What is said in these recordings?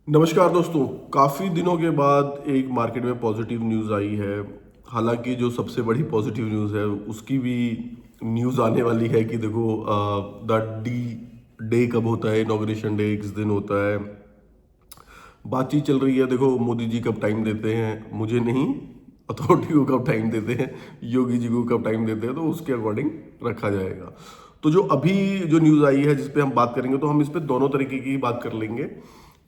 नमस्कार दोस्तों। काफ़ी दिनों के बाद एक मार्केट में पॉजिटिव न्यूज़ आई है। हालांकि जो सबसे बड़ी पॉजिटिव न्यूज़ है उसकी भी न्यूज़ आने वाली है कि देखो द डी डे कब होता है, इनॉग्रेशन डे किस दिन होता है। बातचीत चल रही है, देखो मोदी जी कब टाइम देते हैं, मुझे नहीं, अथॉरिटी को कब टाइम देते हैं, योगी जी को कब टाइम देते हैं, तो उसके अकॉर्डिंग रखा जाएगा। तो जो अभी जो न्यूज़ आई है जिस पे हम बात करेंगे, तो हम इस पे दोनों तरीके की बात कर लेंगे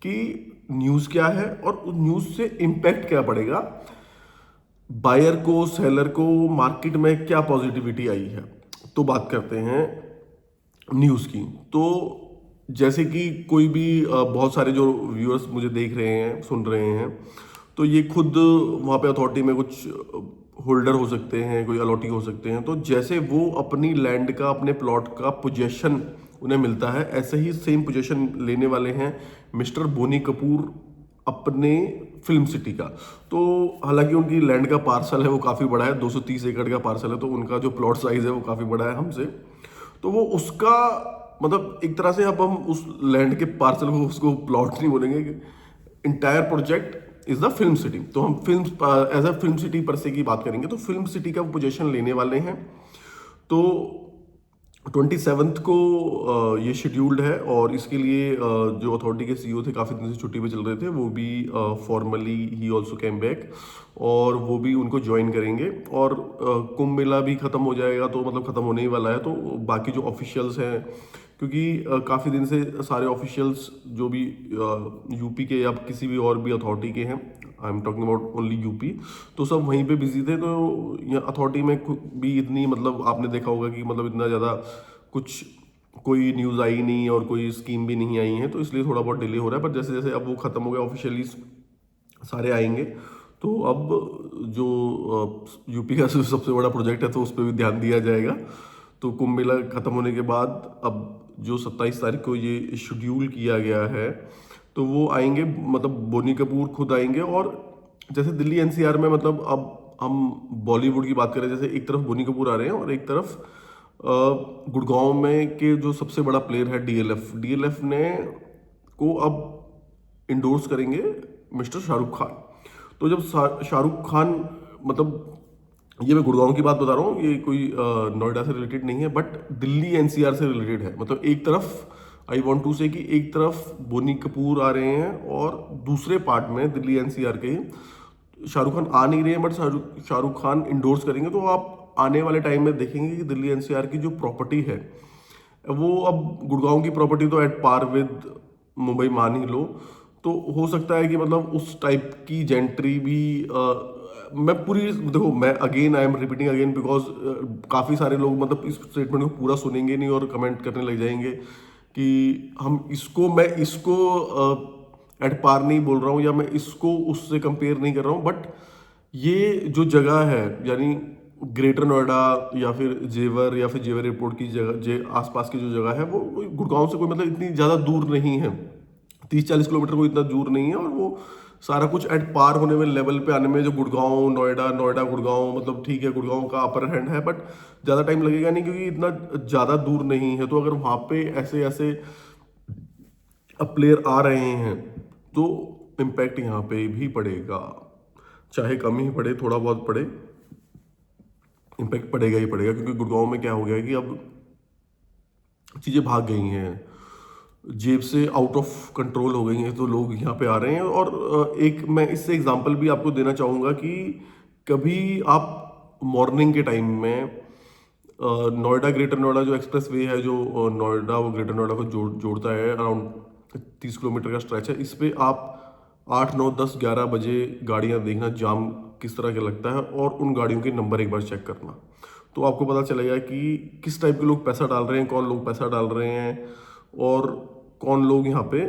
कि न्यूज़ क्या है और उस न्यूज़ से इम्पैक्ट क्या पड़ेगा, बायर को, सेलर को, मार्केट में क्या पॉजिटिविटी आई है। तो बात करते हैं न्यूज़ की। तो जैसे कि कोई भी बहुत सारे जो व्यूअर्स मुझे देख रहे हैं, सुन रहे हैं, तो ये खुद वहाँ पे अथॉरिटी में कुछ होल्डर हो सकते हैं, कोई अलॉटी हो सकते हैं। तो जैसे वो अपनी लैंड का, अपने प्लॉट का पोजेशन उन्हें मिलता है, ऐसे ही सेम पोजेशन लेने वाले हैं मिस्टर बोनी कपूर अपने फिल्म सिटी का। तो हालांकि उनकी लैंड का पार्सल है वो काफ़ी बड़ा है, 230 एकड़ का पार्सल है, तो उनका जो प्लॉट साइज है वो काफ़ी बड़ा है हमसे। तो वो उसका मतलब एक तरह से अब हम उस लैंड के पार्सल को, उसको प्लॉट नहीं बोलेंगे, entire project is the film city. तो हम film as a film city पर से की बात करेंगे, तो फिल्म सिटी का पोजीशन लेने वाले हैं। तो 27th को ये शेड्यूल्ड है और इसके लिए जो अथॉरिटी के सीईओ थे, काफ़ी दिन से छुट्टी पे चल रहे थे, वो भी formally he also came back और वो भी उनको ज्वाइन करेंगे। और कुंभ मेला भी ख़त्म हो जाएगा, तो मतलब ख़त्म होने ही वाला है। तो बाकी जो ऑफिशियल्स हैं, क्योंकि काफ़ी दिन से सारे ऑफिशियल्स जो भी यूपी के या किसी भी और भी अथॉरिटी के हैं, I am talking about only UP, तो सब वहीं पे बिजी थे। तो यहाँ अथॉरिटी में भी इतनी, मतलब आपने देखा होगा कि मतलब इतना ज़्यादा कुछ कोई न्यूज़ आई नहीं और कोई स्कीम भी नहीं आई है, तो इसलिए थोड़ा बहुत डिले हो रहा है। पर जैसे जैसे अब वो ख़त्म हो गया, ऑफिशियली सारे आएंगे, तो अब जो यूपी का सबसे बड़ा प्रोजेक्ट है तो उस पर भी ध्यान दिया जाएगा। तो कुंभ मेला खत्म होने के बाद अब जो 27 तारीख को ये शेड्यूल किया गया है, तो वो आएंगे, मतलब बोनी कपूर खुद आएंगे। और जैसे दिल्ली एनसीआर में, मतलब अब हम बॉलीवुड की बात करें, जैसे एक तरफ बोनी कपूर आ रहे हैं और एक तरफ गुड़गांव में के जो सबसे बड़ा प्लेयर है डीएलएफ, डीएलएफ ने को अब इंडोर्स करेंगे मिस्टर शाहरुख खान। तो जब शाहरुख खान, मतलब ये मैं गुड़गांव की बात बता रहा हूँ, ये कोई नोएडा से रिलेटेड नहीं है, बट दिल्ली एनसीआर से रिलेटेड है। मतलब एक तरफ आई वांट टू से कि एक तरफ बोनी कपूर आ रहे हैं और दूसरे पार्ट में दिल्ली एनसीआर के शाहरुख खान आ नहीं रहे हैं, बट शाहरुख खान इंडोर्स करेंगे। तो आप आने वाले टाइम में देखेंगे कि दिल्ली एनसीआर की जो प्रॉपर्टी है, वो अब गुड़गांव की प्रॉपर्टी तो एट पार विद मुंबई मान ही लो। तो हो सकता है कि मतलब उस टाइप की जेंट्री भी मैं पूरी, देखो मैं again I am repeating again because काफ़ी सारे लोग मतलब इस स्टेटमेंट को पूरा सुनेंगे नहीं और कमेंट करने लग जाएंगे कि हम इसको, मैं इसको एट पार नहीं बोल रहा हूँ या मैं इसको उससे कंपेयर नहीं कर रहा हूँ। बट ये जो जगह है, यानी ग्रेटर नोएडा या फिर जेवर या फिर जेवर एयरपोर्ट की जगह, जे आसपास की जो जगह है, वो गुड़गांव से कोई मतलब इतनी ज़्यादा दूर नहीं है, 30-40 किलोमीटर कोई इतना दूर नहीं है। और वो सारा कुछ एट पार होने में, लेवल पे आने में, जो गुड़गांव नोएडा, नोएडा गुड़गांव, मतलब ठीक है गुड़गांव का अपर हैंड है, बट ज़्यादा टाइम लगेगा नहीं क्योंकि इतना ज़्यादा दूर नहीं है। तो अगर वहाँ पे ऐसे ऐसे अब प्लेयर आ रहे हैं, तो इम्पैक्ट यहाँ पे भी पड़ेगा, चाहे कम ही पड़े, थोड़ा बहुत पड़े, इम्पैक्ट पड़ेगा ही पड़ेगा। क्योंकि गुड़गांव में क्या हो गया है कि अब चीज़ें भाग गई हैं, जेब से आउट ऑफ कंट्रोल हो गई हैं, तो लोग यहाँ पे आ रहे हैं। और एक मैं इससे एग्जांपल भी आपको देना चाहूँगा कि कभी आप मॉर्निंग के टाइम में नोएडा, ग्रेटर नोएडा जो एक्सप्रेस वे है, जो नोएडा वो ग्रेटर नोएडा को जोड़ता है, अराउंड 30 किलोमीटर का स्ट्रेच है, इस पे आप 8, 9, 10, 11 बजे गाड़ियाँ देखना, जाम किस तरह का लगता है, और उन गाड़ियों के नंबर एक बार चेक करना, तो आपको पता चलेगा कि किस टाइप के लोग पैसा डाल रहे हैं, कौन लोग पैसा डाल रहे हैं, और कौन लोग यहाँ पे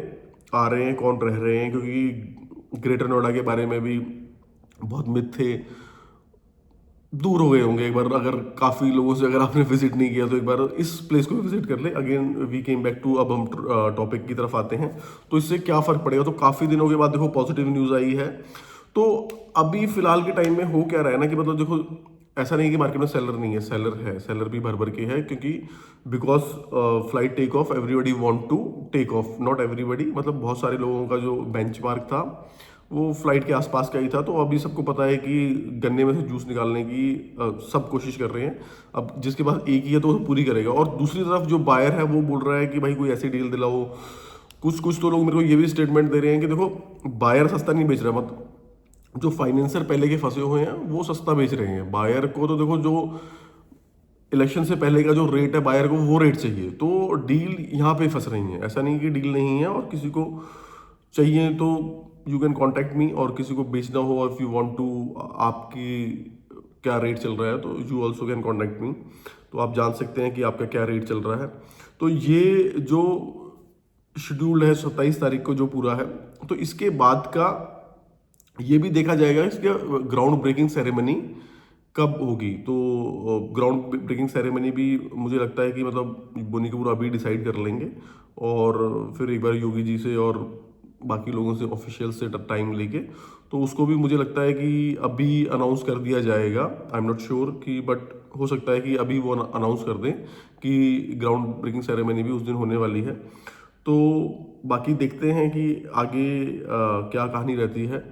आ रहे हैं, कौन रह रहे हैं। क्योंकि ग्रेटर नोएडा के बारे में भी बहुत मिथ थे, दूर हो गए होंगे एक बार, अगर काफ़ी लोगों से अगर आपने विजिट नहीं किया तो एक बार इस प्लेस को भी विजिट कर ले। Again we came back to, अब हम टॉपिक की तरफ आते हैं। तो इससे क्या फ़र्क पड़ेगा, तो काफ़ी दिनों के बाद देखो पॉजिटिव न्यूज़ आई है। तो अभी फिलहाल के टाइम में हो क्या रहा है ना कि मतलब देखो ऐसा नहीं कि मार्केट में सेलर नहीं है, सेलर है, सेलर भी भर भर के है, क्योंकि because flight take off everybody want to take off, not everybody, मतलब बहुत सारे लोगों का जो बेंचमार्क था वो फ्लाइट के आसपास का ही था। तो अभी सबको पता है कि गन्ने में से जूस निकालने की सब कोशिश कर रहे हैं। अब जिसके पास एक ही है तो वो पूरी करेगा। और दूसरी तरफ जो बायर है वो बोल रहा है कि भाई कोई ऐसी डील दिलाओ। कुछ कुछ तो लोग मेरे को ये भी स्टेटमेंट दे रहे हैं कि देखो, बायर सस्ता नहीं बेच रहा, मतलब जो फाइनेंसर पहले के फंसे हुए हैं वो सस्ता बेच रहे हैं। बायर को तो देखो, जो इलेक्शन से पहले का जो रेट है बायर को वो रेट चाहिए, तो डील यहाँ पे फंस रही है। ऐसा नहीं कि डील नहीं है, और किसी को चाहिए तो यू कैन कॉन्टैक्ट मी, और किसी को बेचना हो और इफ यू वांट टू, आपकी क्या रेट चल रहा है तो you also can contact me. तो आप जान सकते हैं कि आपका क्या रेट चल रहा है। तो ये जो शेड्यूल है 27 तारीख को जो पूरा है, तो इसके बाद का ये भी देखा जाएगा इसके ग्राउंड ब्रेकिंग सेरेमनी कब होगी। तो ग्राउंड ब्रेकिंग सेरेमनी भी मुझे लगता है कि मतलब बोनी कपूर अभी डिसाइड कर लेंगे, और फिर एक बार योगी जी से और बाकी लोगों से ऑफिशियल से टाइम लेके, तो उसको भी मुझे लगता है कि अभी अनाउंस कर दिया जाएगा। आई एम नॉट श्योर कि, बट हो सकता है कि अभी वो अनाउंस कर दें कि ग्राउंड ब्रेकिंग सेरेमनी भी उस दिन होने वाली है। तो बाकी देखते हैं कि आगे क्या कहानी रहती है,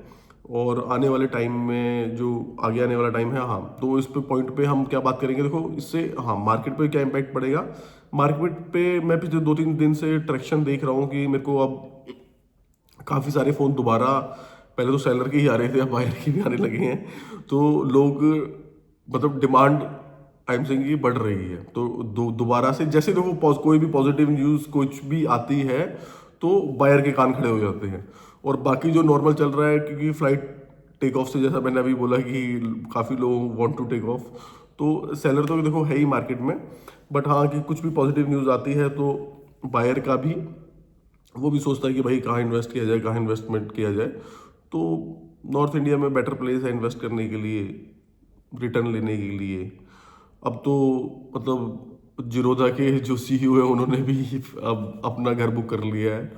और आने वाले टाइम में जो आगे आने वाला टाइम है। हाँ, तो इस पे पॉइंट पे हम क्या बात करेंगे, देखो इससे हाँ मार्केट पे क्या इम्पैक्ट पड़ेगा। मार्केट पे मैं पिछले 2-3 दिन से ट्रैक्शन देख रहा हूँ कि मेरे को अब काफ़ी सारे फ़ोन दोबारा, पहले तो सेलर के ही आ रहे थे, अब बायर के भी आने लगे हैं। तो लोग, मतलब डिमांड आई एम सेइंग कि बढ़ रही है। तो दोबारा से जैसे देखो कोई भी पॉजिटिव न्यूज़ कुछ भी आती है तो बायर के कान खड़े हो जाते हैं। और बाकी जो नॉर्मल चल रहा है, क्योंकि फ्लाइट टेक ऑफ से, जैसा मैंने अभी बोला कि काफ़ी लोग वांट टू टेक ऑफ, तो सेलर तो देखो है ही मार्केट में। बट हाँ, कि कुछ भी पॉजिटिव न्यूज़ आती है तो बायर का भी वो भी सोचता है कि भाई कहाँ इन्वेस्ट किया जाए, कहाँ इन्वेस्टमेंट किया जाए। तो नॉर्थ इंडिया में बेटर प्लेस है इन्वेस्ट करने के लिए, रिटर्न लेने के लिए। अब तो मतलब जिरोधा के जो सीईओ है उन्होंने भी अब अपना घर बुक कर लिया है,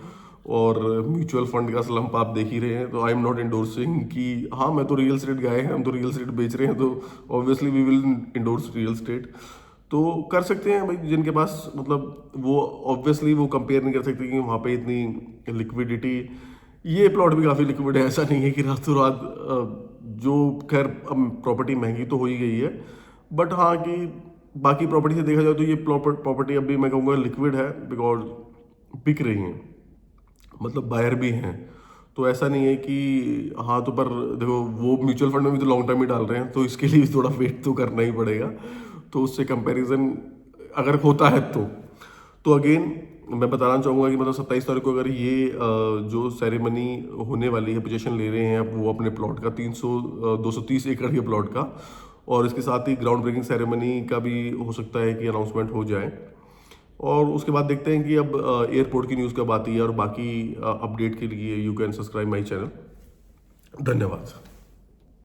और म्यूचुअल फंड का स्लम्प आप देख ही रहे हैं। तो आई एम नॉट इंडोर्सिंग कि हाँ मैं तो रियल स्टेट गाए हैं, हम तो रियल स्टेट बेच रहे हैं, तो obviously we will endorse real estate. तो कर सकते हैं भाई, जिनके पास मतलब वो ऑब्वियसली वो कंपेयर नहीं कर सकते कि वहाँ पे इतनी लिक्विडिटी। ये प्लॉट भी काफ़ी लिक्विड है, ऐसा नहीं है कि रातों रात जो खैर अब प्रॉपर्टी महंगी तो हो ही गई है, बट हाँ कि बाकी प्रॉपर्टी से देखा जाए तो ये प्रॉपर्टी अभी मैं कहूँगा लिक्विड है, बिकॉज बिक रही हैं, मतलब बायर भी हैं। तो ऐसा नहीं है कि हाँ, तो पर देखो वो म्यूचुअल फंड में भी तो लॉन्ग टर्म ही डाल रहे हैं, तो इसके लिए भी थोड़ा वेट तो करना ही पड़ेगा। तो उससे कंपैरिजन अगर होता है तो अगेन मैं बताना चाहूँगा कि मतलब 27 तारीख को अगर ये जो सेरेमनी होने वाली है, पोजीशन ले रहे हैं अब वो अपने प्लॉट का 230 एकड़ के प्लॉट का, और इसके साथ ही ग्राउंड ब्रेकिंग सेरेमनी का भी हो सकता है कि अनाउंसमेंट हो जाए। और उसके बाद देखते हैं कि अब एयरपोर्ट की न्यूज़ कब आती है, और बाकी अपडेट के लिए you can subscribe my channel. धन्यवाद।